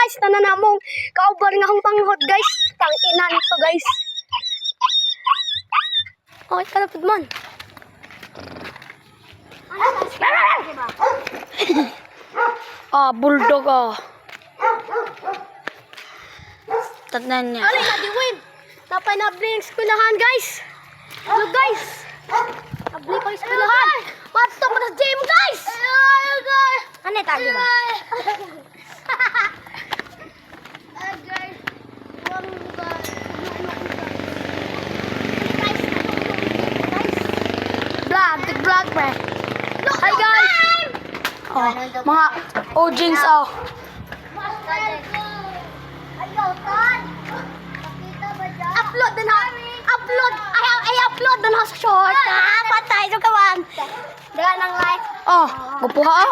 guys, nananamong kaubar nga hong panghod guys. Tangina nito guys. Okay, kalapit man. Bulldog Tatnan niya. Alay, nadiwin. Tapay na abli yung eskwelahan guys. Look guys. Abli pa yung eskwelahan. Matto pa na gym guys. Ano yung tagi ba? Vlog pre. Hi guys. Mga ojings upload na sa short. Patay so kawan. Dagan ang like. Gupuha